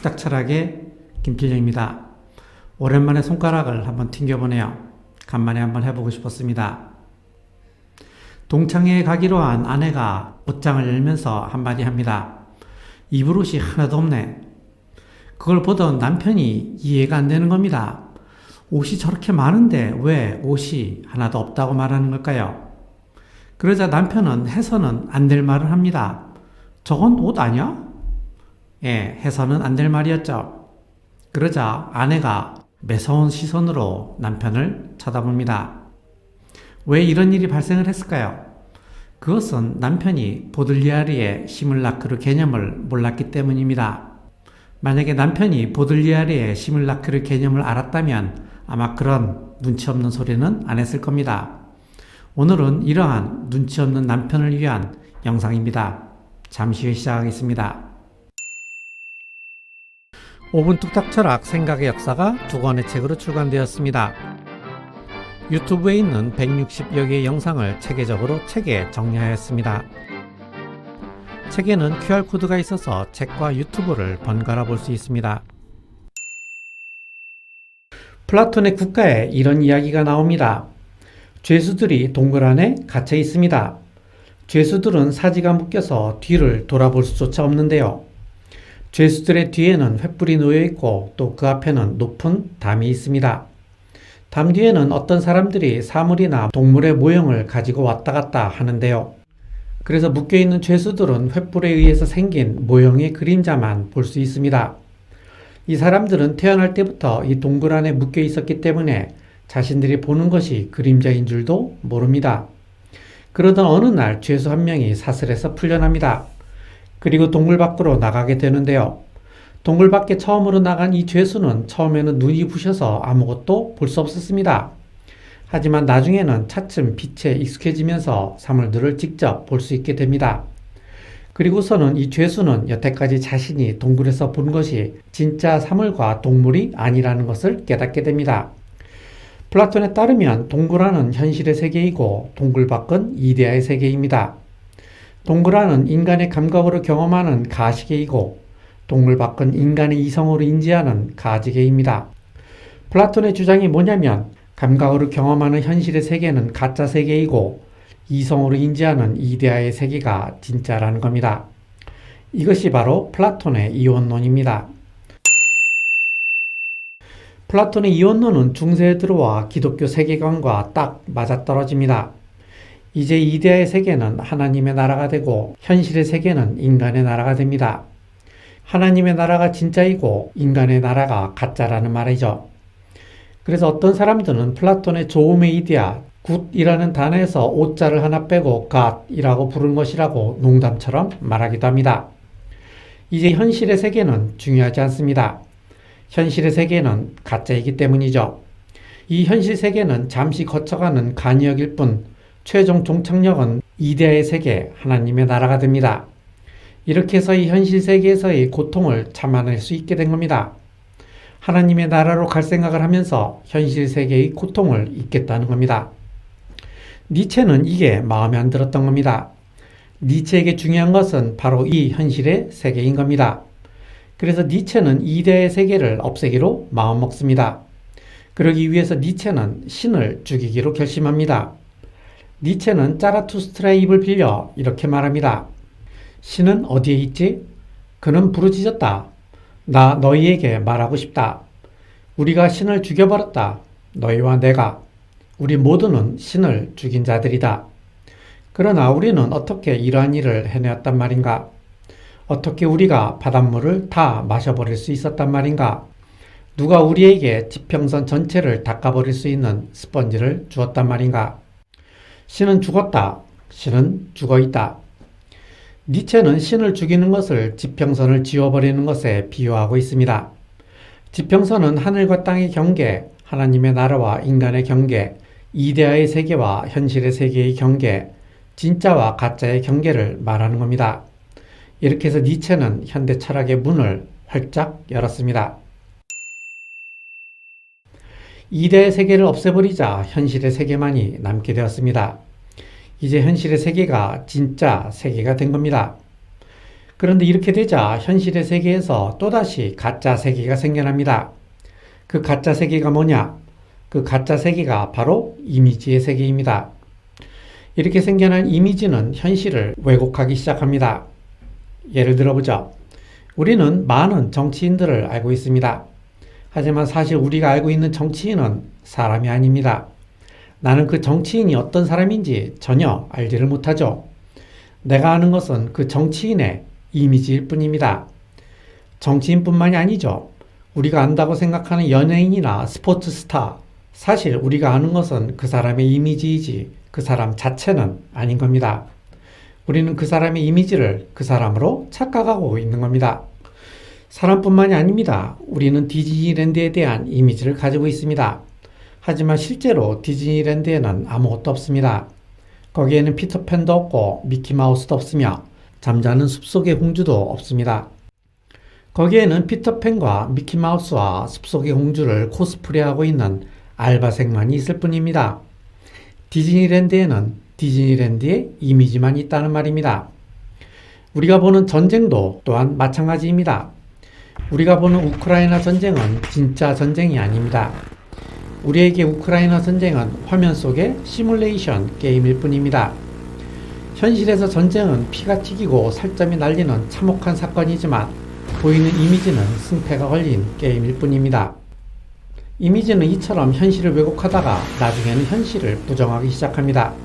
뚝딱 철학의 김필영입니다. 오랜만에 손가락을 한번 튕겨보네요. 간만에 한번 해보고 싶었습니다. 동창회에 가기로 한 아내가 옷장을 열면서 한마디 합니다. 입을 옷이 하나도 없네. 그걸 보던 남편이 이해가 안 되는 겁니다. 옷이 저렇게 많은데 왜 옷이 하나도 없다고 말하는 걸까요? 그러자 남편은 해서는 안 될 말을 합니다. 저건 옷 아니야? 예, 해서는 안 될 말이었죠. 그러자 아내가 매서운 시선으로 남편을 쳐다봅니다. 왜 이런 일이 발생을 했을까요? 그것은 남편이 보들리아르의 시뮬라크르 개념을 몰랐기 때문입니다. 만약에 남편이 보들리아르의 시뮬라크르 개념을 알았다면 아마 그런 눈치 없는 소리는 안 했을 겁니다. 오늘은 이러한 눈치 없는 남편을 위한 영상입니다. 잠시 후에 시작하겠습니다. 5분 뚝딱 철학 생각의 역사가 두 권의 책으로 출간되었습니다. 유튜브에 있는 160여 개의 영상을 체계적으로 책에 정리하였습니다. 책에는 QR코드가 있어서 책과 유튜브를 번갈아 볼 수 있습니다. 플라톤의 국가에 이런 이야기가 나옵니다. 죄수들이 동굴 안에 갇혀 있습니다. 죄수들은 사지가 묶여서 뒤를 돌아볼 수조차 없는데요. 죄수들의 뒤에는 횃불이 놓여 있고 또 그 앞에는 높은 담이 있습니다. 담 뒤에는 어떤 사람들이 사물이나 동물의 모형을 가지고 왔다 갔다 하는데요. 그래서 묶여있는 죄수들은 횃불에 의해서 생긴 모형의 그림자만 볼 수 있습니다. 이 사람들은 태어날 때부터 이 동굴 안에 묶여 있었기 때문에 자신들이 보는 것이 그림자인 줄도 모릅니다. 그러던 어느 날 죄수 한 명이 사슬에서 풀려납니다. 그리고 동굴 밖으로 나가게 되는데요. 동굴 밖에 처음으로 나간 이 죄수는 처음에는 눈이 부셔서 아무것도 볼 수 없었습니다. 하지만 나중에는 차츰 빛에 익숙해지면서 사물들을 직접 볼 수 있게 됩니다. 그리고서는 이 죄수는 여태까지 자신이 동굴에서 본 것이 진짜 사물과 동물이 아니라는 것을 깨닫게 됩니다. 플라톤에 따르면 동굴 안은 현실의 세계이고 동굴 밖은 이데아의 세계입니다. 동굴 안은 인간의 감각으로 경험하는 가시계이고 동굴 밖은 인간의 이성으로 인지하는 가지계입니다. 플라톤의 주장이 뭐냐면 감각으로 경험하는 현실의 세계는 가짜 세계이고 이성으로 인지하는 이데아의 세계가 진짜라는 겁니다. 이것이 바로 플라톤의 이원론입니다. 플라톤의 이원론은 중세에 들어와 기독교 세계관과 딱 맞아떨어집니다. 이제 이데아의 세계는 하나님의 나라가 되고 현실의 세계는 인간의 나라가 됩니다. 하나님의 나라가 진짜이고 인간의 나라가 가짜라는 말이죠. 그래서 어떤 사람들은 플라톤의 조음의 이데아, 굿이라는 단어에서 오자를 하나 빼고 갓이라고 부른 것이라고 농담처럼 말하기도 합니다. 이제 현실의 세계는 중요하지 않습니다. 현실의 세계는 가짜이기 때문이죠. 이 현실 세계는 잠시 거쳐가는 간이역일 뿐 최종 종착역은 이데아의 세계, 하나님의 나라가 됩니다. 이렇게 해서 이 현실 세계에서의 고통을 참아낼 수 있게 된 겁니다. 하나님의 나라로 갈 생각을 하면서 현실 세계의 고통을 잊겠다는 겁니다. 니체는 이게 마음에 안 들었던 겁니다. 니체에게 중요한 것은 바로 이 현실의 세계인 겁니다. 그래서 니체는 이데아의 세계를 없애기로 마음먹습니다. 그러기 위해서 니체는 신을 죽이기로 결심합니다. 니체는 자라투스트라의 입을 빌려 이렇게 말합니다. 신은 어디에 있지? 그는 부르짖었다. 나 너희에게 말하고 싶다. 우리가 신을 죽여버렸다. 너희와 내가. 우리 모두는 신을 죽인 자들이다. 그러나 우리는 어떻게 이러한 일을 해내었단 말인가? 어떻게 우리가 바닷물을 다 마셔버릴 수 있었단 말인가? 누가 우리에게 지평선 전체를 닦아버릴 수 있는 스펀지를 주었단 말인가? 신은 죽었다. 신은 죽어있다. 니체는 신을 죽이는 것을 지평선을 지워버리는 것에 비유하고 있습니다. 지평선은 하늘과 땅의 경계, 하나님의 나라와 인간의 경계, 이데아의 세계와 현실의 세계의 경계, 진짜와 가짜의 경계를 말하는 겁니다. 이렇게 해서 니체는 현대 철학의 문을 활짝 열었습니다. 이데아의 세계를 없애버리자 현실의 세계만이 남게 되었습니다. 이제 현실의 세계가 진짜 세계가 된 겁니다. 그런데 이렇게 되자 현실의 세계에서 또다시 가짜 세계가 생겨납니다. 그 가짜 세계가 뭐냐? 그 가짜 세계가 바로 이미지의 세계입니다. 이렇게 생겨난 이미지는 현실을 왜곡하기 시작합니다. 예를 들어보죠. 우리는 많은 정치인들을 알고 있습니다. 하지만 사실 우리가 알고 있는 정치인은 사람이 아닙니다. 나는 그 정치인이 어떤 사람인지 전혀 알지를 못하죠. 내가 아는 것은 그 정치인의 이미지일 뿐입니다. 정치인뿐만이 아니죠. 우리가 안다고 생각하는 연예인이나 스포츠 스타, 사실 우리가 아는 것은 그 사람의 이미지이지 그 사람 자체는 아닌 겁니다. 우리는 그 사람의 이미지를 그 사람으로 착각하고 있는 겁니다. 사람뿐만이 아닙니다. 우리는 디즈니랜드에 대한 이미지를 가지고 있습니다. 하지만 실제로 디즈니랜드에는 아무것도 없습니다. 거기에는 피터팬도 없고 미키마우스도 없으며 잠자는 숲속의 공주도 없습니다. 거기에는 피터팬과 미키마우스와 숲속의 공주를 코스프레하고 있는 알바생만이 있을 뿐입니다. 디즈니랜드에는 디즈니랜드의 이미지만 있다는 말입니다. 우리가 보는 전쟁도 또한 마찬가지입니다. 우리가 보는 우크라이나 전쟁은 진짜 전쟁이 아닙니다. 우리에게 우크라이나 전쟁은 화면 속의 시뮬레이션 게임일 뿐입니다. 현실에서 전쟁은 피가 튀기고 살점이 날리는 참혹한 사건이지만 보이는 이미지는 승패가 걸린 게임일 뿐입니다. 이미지는 이처럼 현실을 왜곡하다가 나중에는 현실을 부정하기 시작합니다.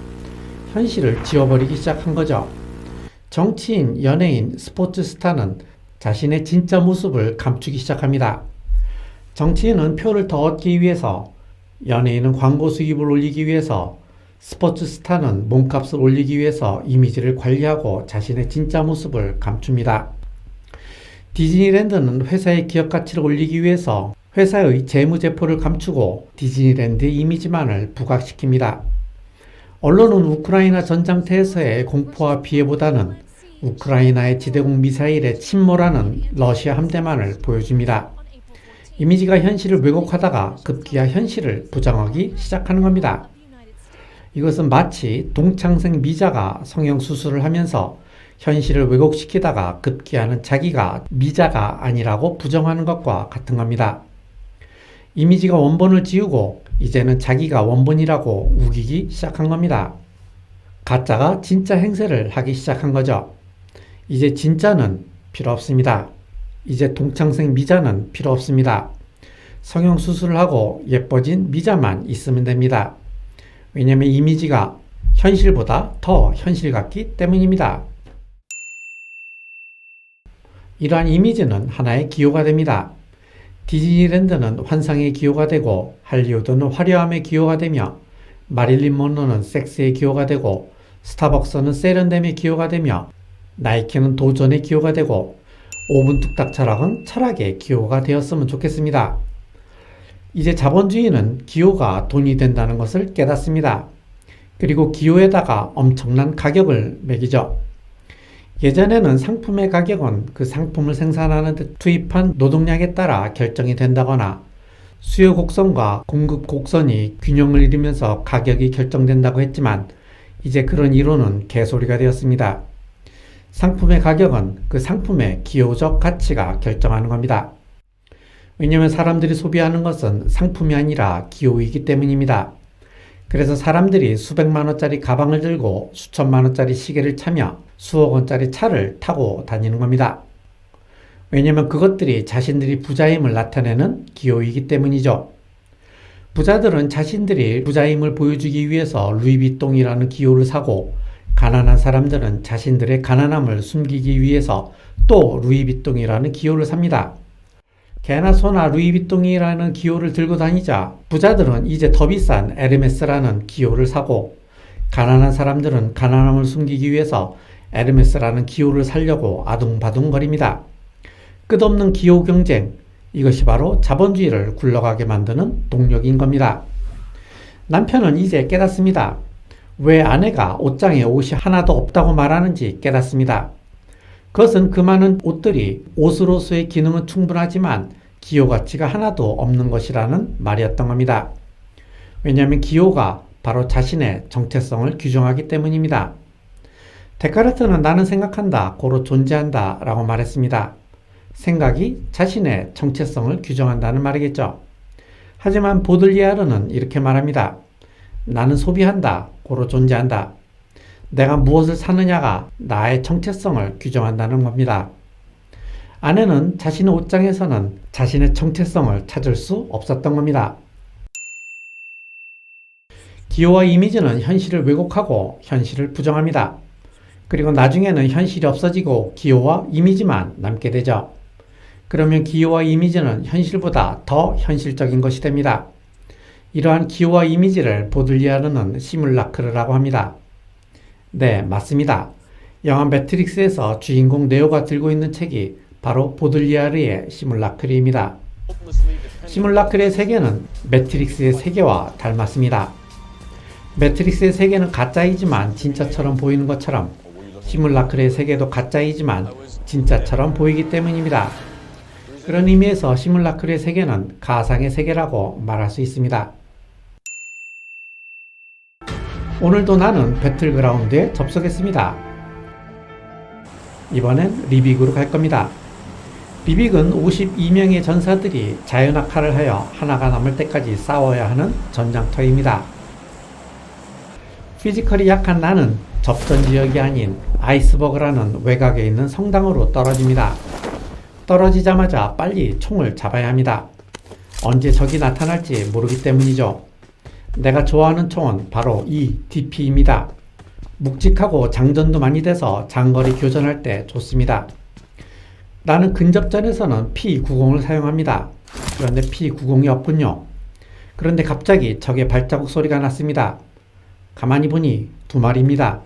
현실을 지워버리기 시작한 거죠. 정치인, 연예인, 스포츠 스타는 자신의 진짜 모습을 감추기 시작합니다. 정치인은 표를 더 얻기 위해서, 연예인은 광고 수입을 올리기 위해서, 스포츠 스타는 몸값을 올리기 위해서 이미지를 관리하고 자신의 진짜 모습을 감춥니다. 디즈니랜드는 회사의 기업 가치를 올리기 위해서 회사의 재무제표를 감추고 디즈니랜드의 이미지만을 부각시킵니다. 언론은 우크라이나 전장터에서의 공포와 피해보다는 우크라이나의 지대공 미사일에 침몰하는 러시아 함대만을 보여줍니다. 이미지가 현실을 왜곡하다가 급기야 현실을 부정하기 시작하는 겁니다. 이것은 마치 동창생 미자가 성형수술을 하면서 현실을 왜곡시키다가 급기야는 자기가 미자가 아니라고 부정하는 것과 같은 겁니다. 이미지가 원본을 지우고 이제는 자기가 원본이라고 우기기 시작한 겁니다. 가짜가 진짜 행세를 하기 시작한 거죠. 이제 진짜는 필요 없습니다. 이제 동창생 미자는 필요 없습니다. 성형수술을 하고 예뻐진 미자만 있으면 됩니다. 왜냐하면 이미지가 현실보다 더 현실 같기 때문입니다. 이러한 이미지는 하나의 기호가 됩니다. 디즈니랜드는 환상의 기호가 되고 할리우드는 화려함의 기호가 되며 마릴린 먼로는 섹스의 기호가 되고 스타벅스는 세련됨의 기호가 되며 나이키는 도전의 기호가 되고 오븐 뚝딱 철학은 철학의 기호가 되었으면 좋겠습니다. 이제 자본주의는 기호가 돈이 된다는 것을 깨닫습니다. 그리고 기호에다가 엄청난 가격을 매기죠. 예전에는 상품의 가격은 그 상품을 생산하는 데 투입한 노동량에 따라 결정이 된다거나 수요 곡선과 공급 곡선이 균형을 이루면서 가격이 결정된다고 했지만 이제 그런 이론은 개소리가 되었습니다. 상품의 가격은 그 상품의 기호적 가치가 결정하는 겁니다. 왜냐하면 사람들이 소비하는 것은 상품이 아니라 기호이기 때문입니다. 그래서 사람들이 수백만 원짜리 가방을 들고 수천만 원짜리 시계를 차며 수억 원짜리 차를 타고 다니는 겁니다. 왜냐하면 그것들이 자신들이 부자임을 나타내는 기호이기 때문이죠. 부자들은 자신들이 부자임을 보여주기 위해서 루이비통이라는 기호를 사고 가난한 사람들은 자신들의 가난함을 숨기기 위해서 또 루이비통이라는 기호를 삽니다. 개나 소나 루이비통이라는 기호를 들고 다니자 부자들은 이제 더 비싼 에르메스라는 기호를 사고 가난한 사람들은 가난함을 숨기기 위해서 에르메스라는 기호를 사려고 아둥바둥거립니다. 끝없는 기호 경쟁, 이것이 바로 자본주의를 굴러가게 만드는 동력인 겁니다. 남편은 이제 깨닫습니다. 왜 아내가 옷장에 옷이 하나도 없다고 말하는지 깨닫습니다. 그것은 그 많은 옷들이 옷으로서의 기능은 충분하지만 기호 가치가 하나도 없는 것이라는 말이었던 겁니다. 왜냐하면 기호가 바로 자신의 정체성을 규정하기 때문입니다. 데카르트는 나는 생각한다, 고로 존재한다 라고 말했습니다. 생각이 자신의 정체성을 규정한다는 말이겠죠. 하지만 보들리아르는 이렇게 말합니다. 나는 소비한다, 고로 존재한다. 내가 무엇을 사느냐가 나의 정체성을 규정한다는 겁니다. 아내는 자신의 옷장에서는 자신의 정체성을 찾을 수 없었던 겁니다. 기호와 이미지는 현실을 왜곡하고 현실을 부정합니다. 그리고 나중에는 현실이 없어지고 기호와 이미지만 남게 되죠. 그러면 기호와 이미지는 현실보다 더 현실적인 것이 됩니다. 이러한 기호와 이미지를 보들리아르는 시뮬라크르라고 합니다. 네, 맞습니다. 영화 매트릭스에서 주인공 네오가 들고 있는 책이 바로 보들리아르의 시뮬라크르입니다. 시뮬라크르의 세계는 매트릭스의 세계와 닮았습니다. 매트릭스의 세계는 가짜이지만 진짜처럼 보이는 것처럼 시뮬라크르의 세계도 가짜이지만 진짜처럼 보이기 때문입니다. 그런 의미에서 시뮬라크르의 세계는 가상의 세계라고 말할 수 있습니다. 오늘도 나는 배틀그라운드에 접속했습니다. 이번엔 리빅으로 갈 겁니다. 리빅은 52명의 전사들이 자연악화를 하여 하나가 남을 때까지 싸워야 하는 전장터입니다. 피지컬이 약한 나는 접전 지역이 아닌 아이스버그라는 외곽에 있는 성당으로 떨어집니다. 떨어지자마자 빨리 총을 잡아야 합니다. 언제 적이 나타날지 모르기 때문이죠. 내가 좋아하는 총은 바로 이 DP입니다. 묵직하고 장전도 많이 돼서 장거리 교전할 때 좋습니다. 나는 근접전에서는 P90을 사용합니다. 그런데 P90이 없군요. 그런데 갑자기 적의 발자국 소리가 났습니다. 가만히 보니 두 마리입니다.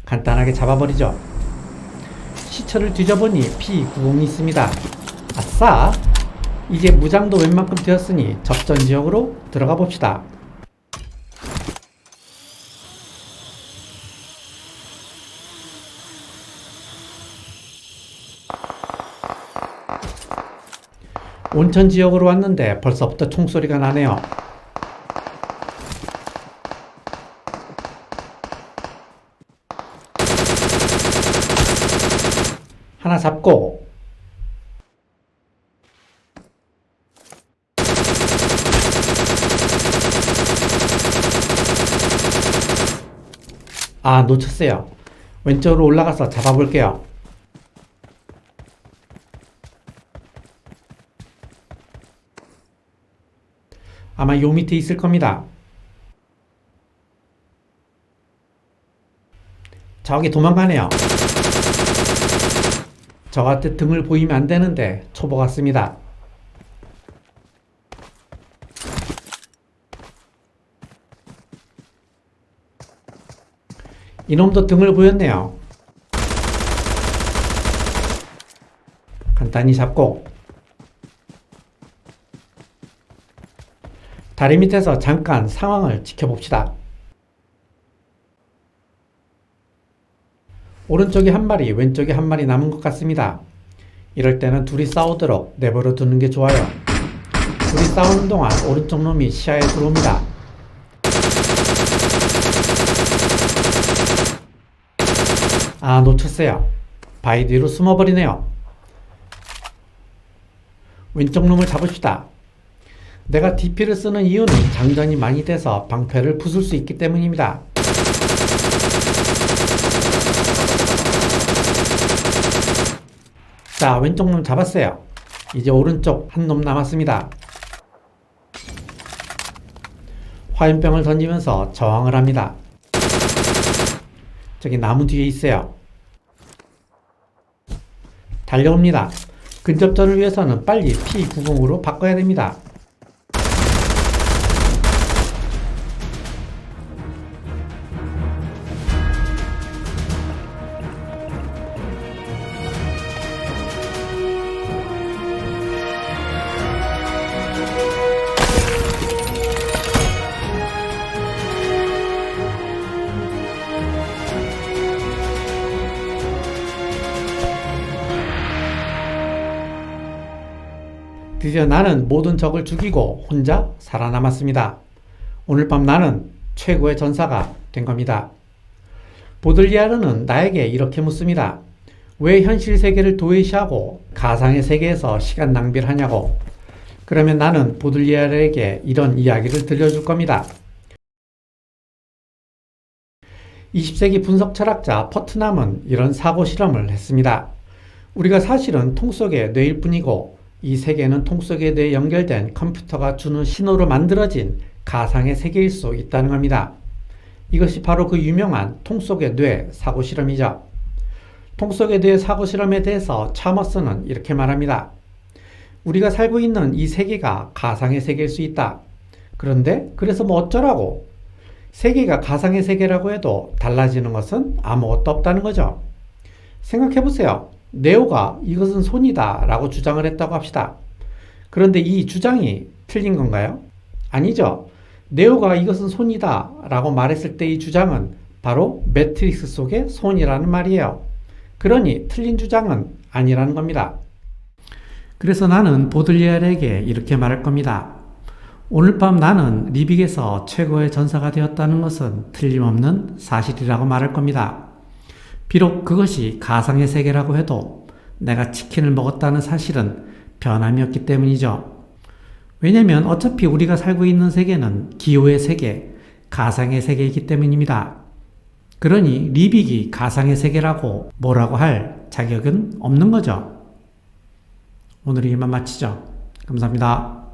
간단하게 잡아버리죠. 시체를 뒤져보니 P90이 있습니다. 아싸! 이제 무장도 웬만큼 되었으니 접전 지역으로 들어가 봅시다. 온천 지역으로 왔는데 벌써부터 총소리가 나네요. 하나 잡고 놓쳤어요. 왼쪽으로 올라가서 잡아볼게요. 아마 요 밑에 있을 겁니다. 저기 도망가네요. 저한테 등을 보이면 안 되는데 초보 같습니다. 이놈도 등을 보였네요. 간단히 잡고 다리 밑에서 잠깐 상황을 지켜봅시다. 오른쪽에 한 마리, 왼쪽에 한 마리 남은 것 같습니다. 이럴 때는 둘이 싸우도록 내버려 두는 게 좋아요. 둘이 싸우는 동안 오른쪽 놈이 시야에 들어옵니다. 놓쳤어요. 바위 뒤로 숨어버리네요. 왼쪽 놈을 잡읍시다. 내가 DP를 쓰는 이유는 장전이 많이 돼서 방패를 부술 수 있기 때문입니다. 자, 왼쪽 놈 잡았어요. 이제 오른쪽 한 놈 남았습니다. 화염병을 던지면서 저항을 합니다. 저기 나무 뒤에 있어요. 달려옵니다. 근접전을 위해서는 빨리 P90으로 바꿔야 됩니다. 드디어 나는 모든 적을 죽이고 혼자 살아남았습니다. 오늘 밤 나는 최고의 전사가 된 겁니다. 보들리아르는 나에게 이렇게 묻습니다. 왜 현실 세계를 도외시하고 가상의 세계에서 시간 낭비를 하냐고. 그러면 나는 보들리아르에게 이런 이야기를 들려줄 겁니다. 20세기 분석 철학자 퍼트남은 이런 사고 실험을 했습니다. 우리가 사실은 통 속의 뇌일 뿐이고 이 세계는 통 속의 뇌에 연결된 컴퓨터가 주는 신호로 만들어진 가상의 세계일 수 있다는 겁니다. 이것이 바로 그 유명한 통 속의 뇌 사고 실험이죠. 통 속의 뇌 사고 실험에 대해서 차머스는 이렇게 말합니다. 우리가 살고 있는 이 세계가 가상의 세계일 수 있다. 그런데 그래서 뭐 어쩌라고? 세계가 가상의 세계라고 해도 달라지는 것은 아무것도 없다는 거죠. 생각해보세요. 네오가 이것은 손이다 라고 주장을 했다고 합시다. 그런데 이 주장이 틀린 건가요? 아니죠. 네오가 이것은 손이다 라고 말했을 때 이 주장은 바로 매트릭스 속의 손이라는 말이에요. 그러니 틀린 주장은 아니라는 겁니다. 그래서 나는 보들리아르에게 이렇게 말할 겁니다. 오늘 밤 나는 리빅에서 최고의 전사가 되었다는 것은 틀림없는 사실이라고 말할 겁니다. 비록 그것이 가상의 세계라고 해도 내가 치킨을 먹었다는 사실은 변함이 없기 때문이죠. 왜냐면 어차피 우리가 살고 있는 세계는 기호의 세계, 가상의 세계이기 때문입니다. 그러니 리빅이 가상의 세계라고 뭐라고 할 자격은 없는 거죠. 오늘 이만 마치죠. 감사합니다.